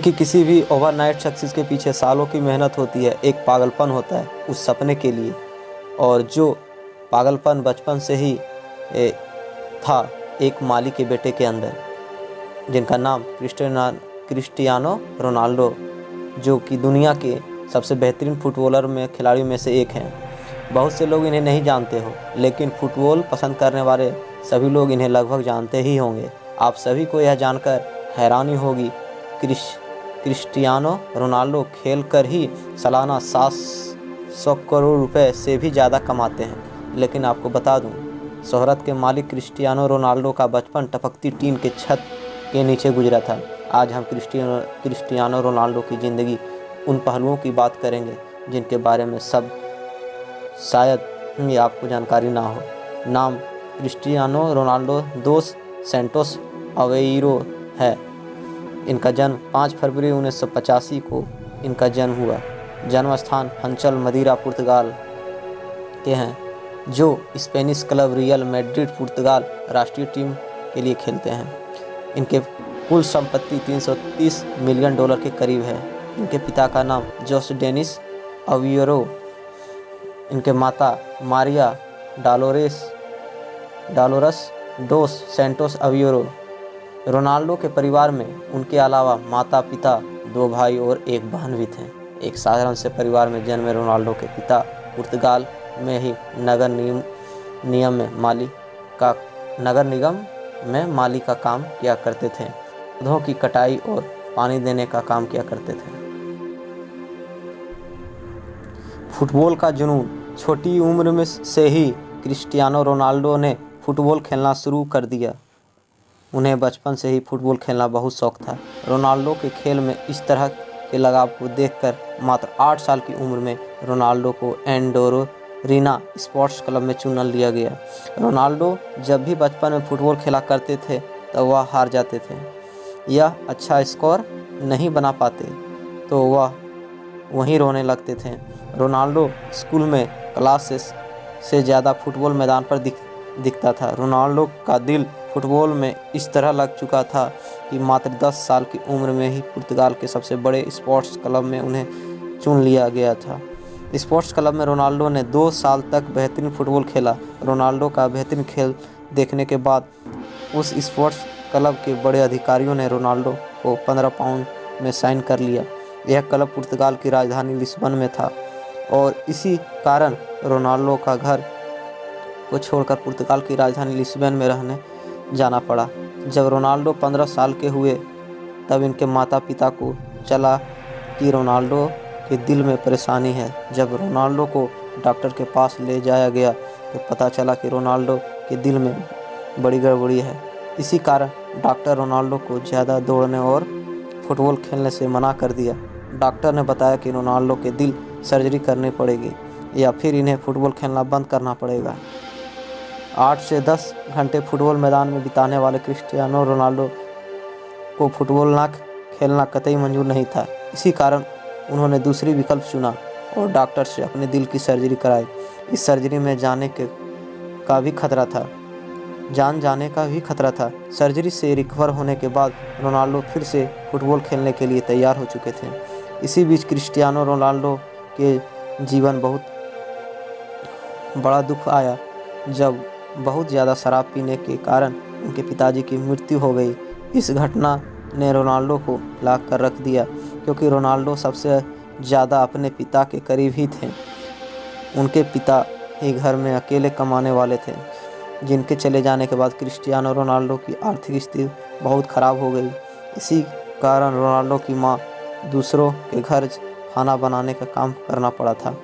देखिए, किसी भी ओवरनाइट सक्सेस के पीछे सालों की मेहनत होती है, एक पागलपन होता है उस सपने के लिए। और जो पागलपन बचपन से ही था एक माली के बेटे के अंदर, जिनका नाम क्रिस्टियानो रोनाल्डो, जो कि दुनिया के सबसे बेहतरीन फुटबॉलर में खिलाड़ियों में से एक हैं। बहुत से लोग इन्हें नहीं जानते हो, लेकिन फुटबॉल पसंद करने वाले सभी लोग इन्हें लगभग जानते ही होंगे। आप सभी को यह जानकर हैरानी होगी, क्रिस्टियानो रोनाल्डो खेल कर ही सालाना 700 करोड़ रुपए से भी ज़्यादा कमाते हैं। लेकिन आपको बता दूं, शोहरत के मालिक क्रिस्टियानो रोनाल्डो का बचपन टपकती टीन के छत के नीचे गुजरा था। आज हम क्रिस्टियानो रोनाल्डो की ज़िंदगी उन पहलुओं की बात करेंगे जिनके बारे में शायद ही आपको जानकारी ना हो। नाम क्रिस्टियानो रोनाल्डो दोस सैंटोस अवेइरो है। इनका जन्म 5 फरवरी 1985 को इनका जन्म हुआ। जन्म स्थान हंचल मदीरा पुर्तगाल के हैं, जो स्पेनिश क्लब रियल मैड्रिड पुर्तगाल राष्ट्रीय टीम के लिए खेलते हैं। इनके कुल संपत्ति $330 मिलियन के करीब है। इनके पिता का नाम जोस डेनिस अवियरो, इनके माता मारिया डालोरस डोस सैंटोस अवियरो। रोनाल्डो के परिवार में उनके अलावा माता पिता, 2 भाई और 1 बहन भी थे। एक साधारण से परिवार में जन्मे रोनाल्डो के पिता पुर्तगाल में ही नगर निगम में माली का काम किया करते थे। पौधों की कटाई और पानी देने का काम किया करते थे। फुटबॉल का जुनून। छोटी उम्र में से ही क्रिस्टियानो रोनाल्डो ने फुटबॉल खेलना शुरू कर दिया। उन्हें बचपन से ही फुटबॉल खेलना बहुत शौक था। रोनाल्डो के खेल में इस तरह के लगाव को देखकर मात्र 8 साल की उम्र में रोनाल्डो को एंडोरिना स्पोर्ट्स क्लब में चुन लिया गया। रोनाल्डो जब भी बचपन में फुटबॉल खेला करते थे तो वह हार जाते थे या अच्छा स्कोर नहीं बना पाते तो वह वहीं रोने लगते थे। रोनाल्डो स्कूल में क्लास से ज़्यादा फुटबॉल मैदान पर दिखता था। रोनाल्डो का दिल फुटबॉल में इस तरह लग चुका था कि मात्र 10 साल की उम्र में ही पुर्तगाल के सबसे बड़े स्पोर्ट्स क्लब में उन्हें चुन लिया गया था। स्पोर्ट्स क्लब में रोनाल्डो ने 2 साल तक बेहतरीन फुटबॉल खेला। रोनाल्डो का बेहतरीन खेल देखने के बाद उस स्पोर्ट्स क्लब के बड़े अधिकारियों ने रोनाल्डो को 15 पाउंड में साइन कर लिया। यह क्लब पुर्तगाल की राजधानी लिस्बन में था और इसी कारण रोनाल्डो का घर को छोड़कर पुर्तगाल की राजधानी लिस्बन में रहने जाना पड़ा। जब रोनाल्डो 15 साल के हुए तब इनके माता पिता को चला कि रोनाल्डो के दिल में परेशानी है। जब रोनाल्डो को डॉक्टर के पास ले जाया गया तो पता चला कि रोनाल्डो के दिल में बड़ी गड़बड़ी है। इसी कारण डॉक्टर रोनाल्डो को ज़्यादा दौड़ने और फुटबॉल खेलने से मना कर दिया। डॉक्टर ने बताया कि रोनाल्डो के दिल सर्जरी करनी पड़ेगी या फिर इन्हें फुटबॉल खेलना बंद करना पड़ेगा। 8 से 10 घंटे फुटबॉल मैदान में बिताने वाले क्रिस्टियानो रोनाल्डो को फुटबॉल ना खेलना कतई मंजूर नहीं था। इसी कारण उन्होंने दूसरी विकल्प चुना और डॉक्टर से अपने दिल की सर्जरी कराई। इस सर्जरी में जान जाने का भी खतरा था। सर्जरी से रिकवर होने के बाद रोनाल्डो फिर से फुटबॉल खेलने के लिए तैयार हो चुके थे। इसी बीच क्रिस्टियानो रोनाल्डो के जीवन बहुत बड़ा दुख आया जब बहुत ज़्यादा शराब पीने के कारण उनके पिताजी की मृत्यु हो गई। इस घटना ने रोनाल्डो को हिला कर रख दिया, क्योंकि रोनाल्डो सबसे ज़्यादा अपने पिता के करीब ही थे। उनके पिता ही घर में अकेले कमाने वाले थे, जिनके चले जाने के बाद क्रिस्टियानो रोनाल्डो की आर्थिक स्थिति बहुत ख़राब हो गई। इसी कारण रोनाल्डो की मां दूसरों के घर खाना बनाने का काम करना पड़ा था।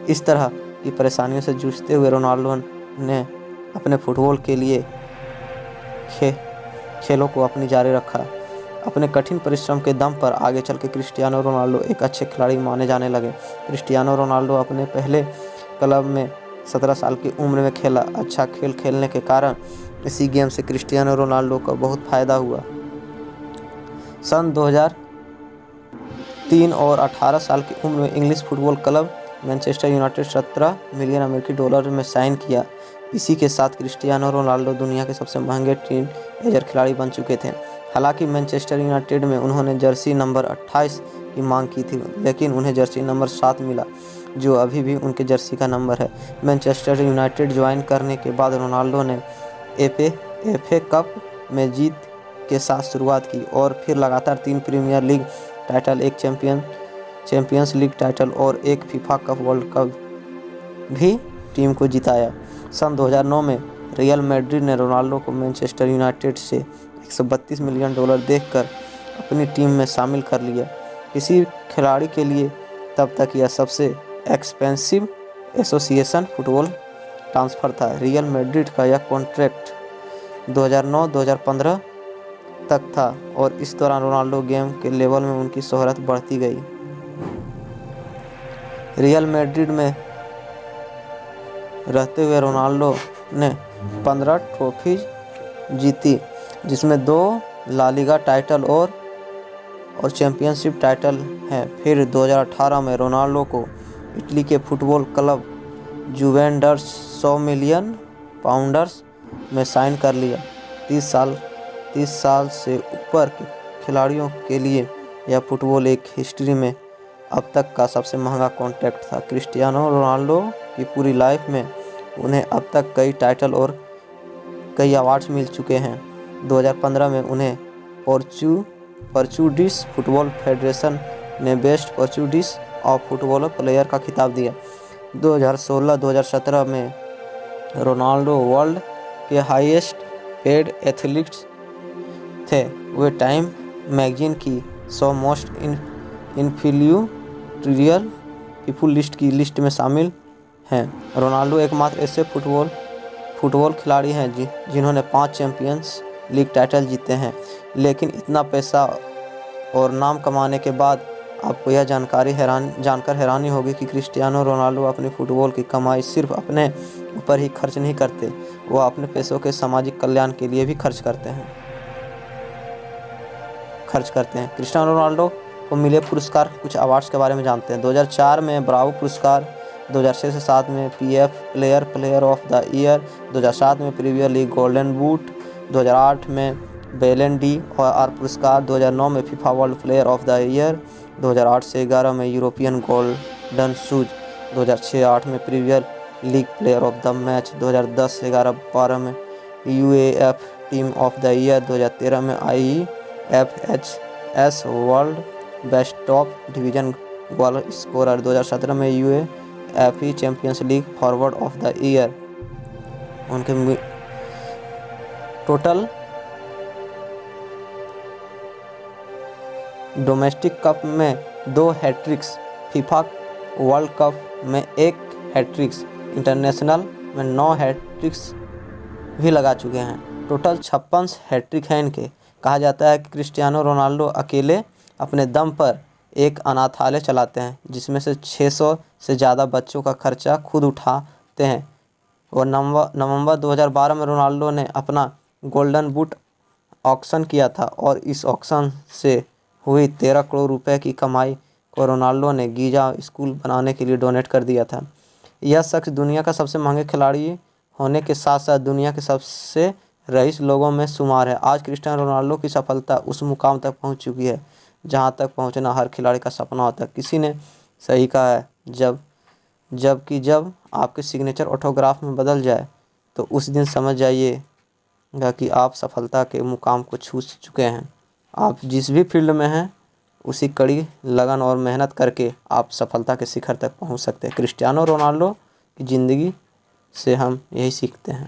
इस तरह की परेशानियों से जूझते हुए रोनाल्डो ने अपने फुटबॉल के लिए खेलों को अपनी जारी रखा। अपने कठिन परिश्रम के दम पर आगे चल के क्रिस्टियानो रोनाल्डो एक अच्छे खिलाड़ी माने जाने लगे। क्रिस्टियानो रोनाल्डो अपने पहले क्लब में 17 साल की उम्र में खेला। अच्छा खेल खेलने के कारण इसी गेम से क्रिस्टियानो रोनाल्डो को बहुत फ़ायदा हुआ। सन 2003 और 18 साल की उम्र में English football club Manchester United $17 million में साइन किया। इसी के साथ क्रिस्टियानो रोनाल्डो दुनिया के सबसे महंगे टीनेजर खिलाड़ी बन चुके थे। हालांकि मैनचेस्टर यूनाइटेड में उन्होंने जर्सी नंबर 28 की मांग की थी, लेकिन उन्हें जर्सी नंबर 7 मिला, जो अभी भी उनके जर्सी का नंबर है। मैनचेस्टर यूनाइटेड ज्वाइन करने के बाद रोनाल्डो ने एफए कप में जीत के साथ शुरुआत की और फिर लगातार 3 प्रीमियर लीग टाइटल, एक चैंपियंस लीग टाइटल और एक फीफा कप वर्ल्ड कप भी टीम को जिताया। सन 2009 में रियल मैड्रिड ने रोनाल्डो को मैनचेस्टर यूनाइटेड से $132 मिलियन देकर अपनी टीम में शामिल कर लिया। किसी खिलाड़ी के लिए तब तक यह सबसे एक्सपेंसिव एसोसिएशन फुटबॉल ट्रांसफ़र था। रियल मैड्रिड का यह कॉन्ट्रैक्ट 2009-2015 तक था और इस दौरान रोनाल्डो गेम के लेवल में उनकी शोहरत बढ़ती गई। रियल मैड्रिड में रहते हुए रोनाल्डो ने 15 ट्रॉफीज जीती, जिसमें 2 ला लीगा टाइटल और चैंपियनशिप टाइटल हैं। फिर 2018 में रोनाल्डो को इटली के football club Juventus 100 million pounds में साइन कर लिया। 30 साल से ऊपर के खिलाड़ियों के लिए यह फुटबॉल एक हिस्ट्री में अब तक का सबसे महंगा कॉन्ट्रैक्ट था। क्रिस्टियानो रोनाल्डो की पूरी लाइफ में उन्हें अब तक कई टाइटल और कई अवार्ड्स मिल चुके हैं। 2015 में उन्हें पोर्चुगीज फुटबॉल फेडरेशन ने best Portuguese of football player का खिताब दिया। 2016-2017 में रोनाल्डो वर्ल्ड के हाईएस्ट पेड एथलीट्स थे। वे टाइम मैगजीन की 100 मोस्ट इन्फ्लुएंशियल पीपल लिस्ट की लिस्ट में शामिल हैं। रोनाल्डो एकमात्र ऐसे फुटबॉल खिलाड़ी हैं जिन्होंने 5 चैंपियंस लीग टाइटल जीते हैं। लेकिन इतना पैसा और नाम कमाने के बाद आपको यह जानकर हैरानी होगी कि क्रिस्टियानो रोनाल्डो अपनी फुटबॉल की कमाई सिर्फ अपने ऊपर ही खर्च नहीं करते, वो अपने पैसों के सामाजिक कल्याण के लिए भी खर्च करते हैं। क्रिस्टियानो रोनाल्डो को मिले पुरस्कार, कुछ अवार्ड्स के बारे में जानते हैं। 2004 में ब्रावो पुरस्कार, 2006 से 7 में PF player of the year, 2007 में प्रीमियर लीग गोल्डन बूट, 2008 में बैलन डी और पुरस्कार, 2009 में FIFA world player of the year, 2008 से 11 में यूरोपियन गोल्डन शूज, 2006-08 में Premier League player of the match, 2010 से 11-12 में UEFA team of the year, 2013 में IFFHS world best top division goal scorer, 2017 में UEFA champions league forward of the year. उनके total domestic cup में 2 hat-tricks, FIFA world cup में 1 hat-tricks, international में 9 hat-tricks भी लगा चुके हैं। टोटल 56 हैट्रिक हैं इनके। कहा जाता है कि क्रिस्टियानो रोनाल्डो अकेले अपने दम पर एक अनाथालय चलाते हैं, जिसमें से 600 से ज़्यादा बच्चों का खर्चा खुद उठाते हैं। और नवंबर 2012 में रोनाल्डो ने अपना गोल्डन बूट ऑक्शन किया था और इस ऑक्शन से हुई 13 करोड़ रुपए की कमाई को रोनाल्डो ने गीजा स्कूल बनाने के लिए डोनेट कर दिया था। यह शख्स दुनिया का सबसे महंगे खिलाड़ी होने के साथ साथ दुनिया के सबसे रईस लोगों में शुमार है। आज क्रिस्टियानो रोनाल्डो की सफलता उस मुकाम तक पहुंच चुकी है जहां तक पहुंचना हर खिलाड़ी का सपना होता है। किसी ने सही कहा है, जब आपके सिग्नेचर ऑटोग्राफ में बदल जाए तो उस दिन समझ जाइएगा कि आप सफलता के मुकाम को छू चुके हैं। आप जिस भी फील्ड में हैं, उसी कड़ी लगन और मेहनत करके आप सफलता के शिखर तक पहुंच सकते हैं। क्रिस्टियानो रोनाल्डो की ज़िंदगी से हम यही सीखते हैं।